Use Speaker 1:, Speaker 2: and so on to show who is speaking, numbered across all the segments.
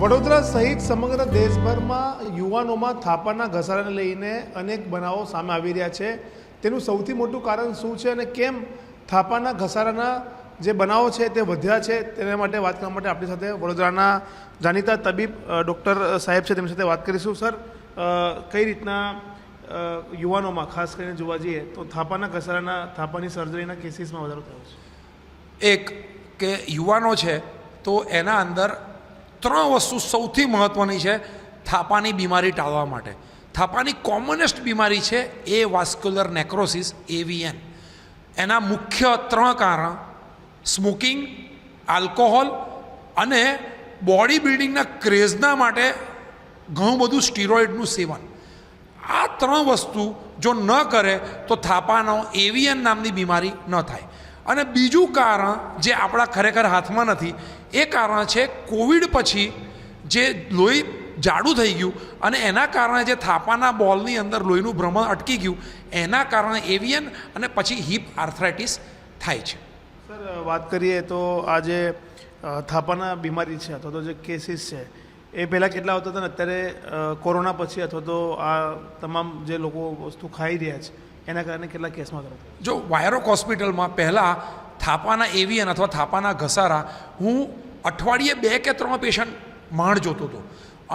Speaker 1: વડોદરા સહિત સમગ્ર દેશભરમાં યુવાનોમાં થાપાના ઘસારાને લઈને અનેક બનાવો સામે આવી રહ્યા છે. તેનું સૌથી મોટું કારણ શું છે અને કેમ થાપાના ઘસારાના જે બનાવો છે તે વધ્યા છે, તેના માટે વાત કરવા માટે આપણી સાથે વડોદરાના જાણીતા તબીબ ડૉક્ટર સાહેબ છે, તેમની સાથે વાત કરીશું. સર, કઈ રીતના યુવાનોમાં ખાસ કરીને જોવા જઈએ તો થાપાના ઘસારાના થાપાની સર્જરીના કેસીસમાં વધારો થયો છે?
Speaker 2: એક કે યુવાનો છે તો એના અંદર 3 વસ્તુ સૌથી મહત્ત્વની છે થાપાની બીમારી ટાળવા માટે. થાપાની કોમનેસ્ટ બીમારી છે એ વાસ્ક્યુલર નેક્રોસિસ, AVN. એના મુખ્ય 3 કારણ સ્મોકિંગ, આલ્કોહોલ અને બોડી બિલ્ડિંગના ક્રેઝના માટે ઘણું બધું સ્ટીરોઇડનું સેવન. આ 3 વસ્તુ જો ન કરે તો થાપાનો AVN નામની બીમારી ન થાય. અને બીજું કારણ જે આપણા ખરેખર હાથમાં નથી, એ કારણ છે કોવિડ પછી જે લોહી જાડું થઈ ગયું અને એના કારણે જે થાપાના બોલની અંદર લોહીનું ભ્રમણ અટકી ગયું, એના કારણે AVN અને પછી હિપ આર્થરાઇટિસ થાય છે.
Speaker 1: સર, વાત કરીએ તો આ જે થાપાના બીમારી છે અથવા તો જે કેસીસ છે એ પહેલાં કેટલા આવતા હતા ને અત્યારે કોરોના પછી અથવા તો આ તમામ જે લોકો વસ્તુ ખાઈ રહ્યા છે એના કારણે કેટલા કેસમાં કરો?
Speaker 2: જો વાયરોક હોસ્પિટલમાં પહેલાં થાપાના AVN અથવા થાપાના ઘસારા હું અઠવાડિયે 2 કે 3 પેશન્ટ માંડ જોતો હતો,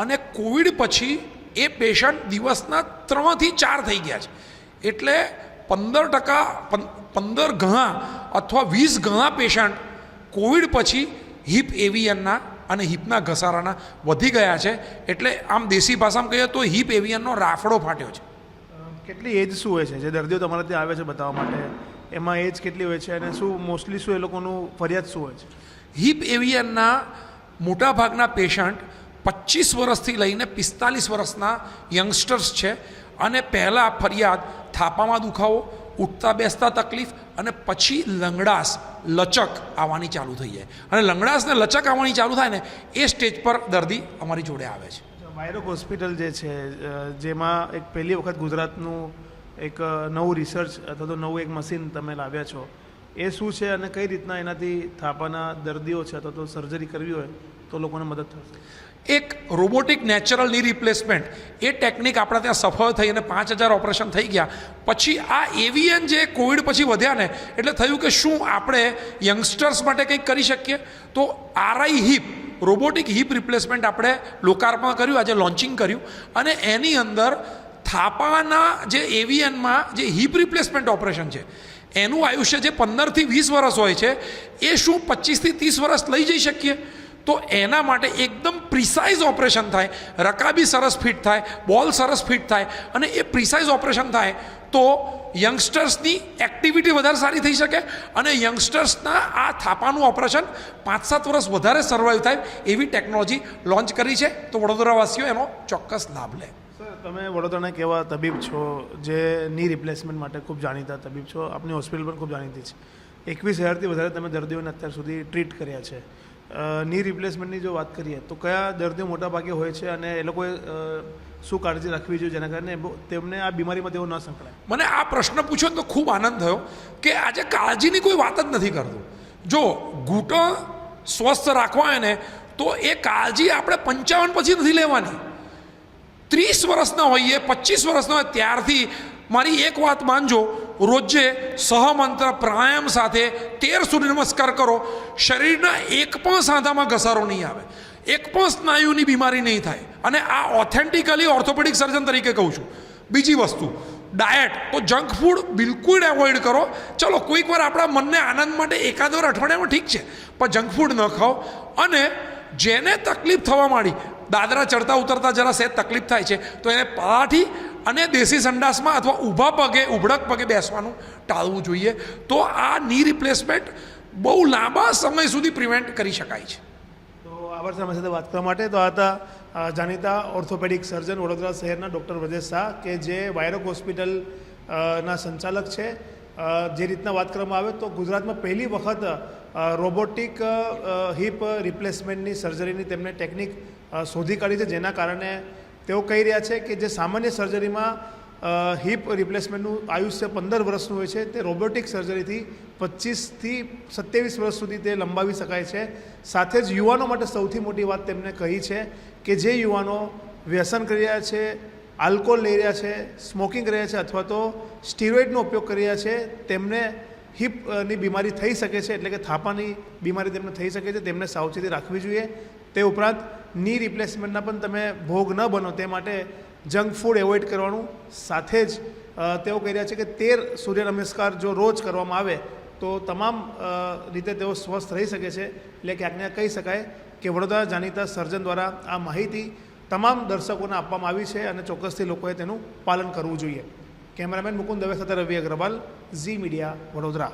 Speaker 2: અને કોવિડ પછી એ પેશન્ટ દિવસના 3 થી 4 થઈ ગયા છે. એટલે 15 ગણા અથવા 20 ગણા પેશન્ટ કોવિડ પછી હિપ AVNના અને હિપના ઘસારાના વધી ગયા છે. એટલે આમ દેશી ભાષામાં કહીએ તો હિપ AVNનો રાફડો ફાટ્યો છે.
Speaker 1: કેટલી એજ શું હોય છે જે દર્દીઓ તમારા ત્યાં આવે છે બતાવવા માટે? એમાં એજ કેટલી હોય છે અને શું મોસ્ટલી શું એ લોકોનું ફરિયાદ શું હોય છે?
Speaker 2: હિપ AVNના મોટાભાગના પેશન્ટ 25 વર્ષથી લઈને 45 વર્ષના યંગસ્ટર્સ છે. અને પહેલાં ફરિયાદ થાપામાં દુખાવો, ઉઠતા બેસતા તકલીફ અને પછી લંગડાશ, લચક આવવાની ચાલુ થઈ જાય. અને લંગડાશ ને લચક આવવાની ચાલુ થાય ને એ સ્ટેજ પર દર્દી અમારી જોડે આવે છે.
Speaker 1: વાયરોક હોસ્પિટલ જે છે, જેમાં એક પહેલી વખત ગુજરાતનું એક નવું રિસર્ચ અથવા તો નવું એક મશીન તમે લાવ્યા છો, એ શું છે અને કઈ રીતના એનાથી થાપાના દર્દીઓ છે અથવા તો સર્જરી કરવી હોય તો લોકોને મદદ થશે?
Speaker 2: એક રોબોટિક નેચરલ ની રિપ્લેસમેન્ટ, એ ટેકનિક આપણા ત્યાં સફળ થઈ અને 5000 ઓપરેશન થઈ ગયા. પછી આ AVN જે કોવિડ પછી વધ્યા ને, એટલે થયું કે શું આપણે યંગસ્ટર્સ માટે કંઈક કરી શકીએ. તો RI hip, robotic hip replacement આપણે લોકાર્પણ કર્યું, આજે લોન્ચિંગ કર્યું. અને એની અંદર થાપાના જે AVNમાં જે હિપ રિપ્લેસમેન્ટ ઓપરેશન છે એનું આયુષ્ય જે 15 થી 20 વર્ષ હોય છે, એ શું 25 થી 30 વર્ષ લઈ જઈ શકીએ? તો એના માટે એકદમ પ્રિસાઇઝ ઓપરેશન થાય, રકાબી સરસ ફિટ થાય, બોલ સરસ ફિટ થાય, અને એ પ્રિસાઇઝ ઓપરેશન થાય તો યંગસ્ટર્સની એક્ટિવિટી વધારે સારી થઈ શકે અને યંગસ્ટર્સના આ થાપાનું ઓપરેશન 5-7 વર્ષ વધારે સર્વાઈવ થાય એવી ટેકનોલોજી લોન્ચ કરી છે. તો વડોદરાવાસીઓ એનો ચોક્કસ લાભ લે.
Speaker 1: સર, તમે વડોદરાના એક એવા તબીબ છો જે ની રિપ્લેસમેન્ટ માટે ખૂબ જાણીતા તબીબ છો. આપની હોસ્પિટલ પણ ખૂબ જાણીતી છે. 21,000થી વધારે તમે દર્દીઓને અત્યાર સુધી ટ્રીટ કર્યા છે. ની રિપ્લેસમેન્ટની જો વાત કરીએ તો કયા દર્દીઓ મોટા ભાગે હોય છે અને એ લોકોએ શું કાળજી રાખવી જોઈએ જેના કારણે તેમને આ બીમારીમાં તેઓ ન સંકળાય?
Speaker 2: મને આ પ્રશ્ન પૂછ્યો તો ખૂબ આનંદ થયો કે આજે કાળજીની કોઈ વાત જ નથી કરતું. જો ઘૂંટણ સ્વસ્થ રાખવા હોય ને તો એ કાળજી આપણે 55 પછી નથી લેવાની. 30 વર્ષના હોઈએ, 25 વર્ષના હોય ત્યારથી મારી એક વાત માનજો, રોજે સહમંત્ર પ્રાણાયામ સાથે 13 સૂર્ય નમસ્કાર કરો, શરીરના એક પણ સાંધામાં ઘસારો નહીં આવે, એક પણ સ્નાયુની બીમારી નહીં થાય. અને આ ઓથેન્ટિકલી ઓર્થોપેડિક સર્જન તરીકે કહું છું. બીજી વસ્તુ, ડાયટ તો જંક ફૂડ બિલકુલ એવોઇડ કરો. ચલો કોઈક વાર આપણા મનને આનંદ માટે એકાદ વાર અઠવાડિયામાં ઠીક છે, પણ જંક ફૂડ ન ખાઓ. અને જેને તકલીફ થવા માંડી, દાદરા ચડતા ઉતરતા જરા સહેજ તકલીફ થાય છે, તો એને પલાઠી અને દેશી સંડાસમાં અથવા ઊભા પગે, ઉભડક પગે બેસવાનું ટાળવું જોઈએ. તો આ ની રિપ્લેસમેન્ટ બહુ લાંબા સમય સુધી પ્રિવેન્ટ કરી શકાય છે.
Speaker 1: તો આભાર સર, અમારી સાથે વાત કરવા માટે. તો આ હતા જાણીતા ઓર્થોપેડિક સર્જન વડોદરા શહેરના ડૉક્ટર વ્રજેશ શાહ, કે જે વાયરોક હોસ્પિટલના સંચાલક છે. જે રીતના વાત કરવામાં આવે તો ગુજરાતમાં પહેલી વખત રોબોટિક હિપ રિપ્લેસમેન્ટની સર્જરીની તેમણે ટેકનિક શોધી કાઢી છે, જેના કારણે તેઓ કહી રહ્યા છે કે જે સામાન્ય સર્જરીમાં હિપ રિપ્લેસમેન્ટનું આયુષ્ય 15 વર્ષનું હોય છે. તે રોબોટિક સર્જરીથી 25થી 27 વર્ષ સુધી તે લંબાવી શકાય છે. સાથે જ યુવાનો માટે સૌથી મોટી વાત તેમને કહી છે કે જે યુવાનો વ્યસન કરી રહ્યા છે, આલ્કોહોલ લઈ રહ્યા છે, સ્મોકિંગ કરી રહ્યા છે અથવા તો સ્ટીરોઇડનો ઉપયોગ કરી રહ્યા છે, તેમને હિપની બીમારી થઈ શકે છે, એટલે કે થાપાની બીમારી તેમને થઈ શકે છે. તેમને સાવચેતી રાખવી જોઈએ. તે ઉપરાંત ની રિપ્લેસમેન્ટના પણ તમે ભોગ ન બનો તે માટે જંક ફૂડ એવોઇડ કરવાનું. સાથે જ તેઓ કહી રહ્યા છે કે 13 સૂર્ય નમસ્કાર જો રોજ કરવામાં આવે તો તમામ રીતે તેઓ સ્વસ્થ રહી શકે છે. એટલે ક્યાંક ને કહી શકાય કે વડોદરા જાણીતા સર્જન દ્વારા આ માહિતી તમામ દર્શકોને આપવામાં આવી છે અને ચોક્કસથી લોકોએ તેનું પાલન કરવું જોઈએ. કેમેરામેન મુકુંદ દવે સાથે રવિ અગ્રવાલ, ઝી મીડિયા, વડોદરા.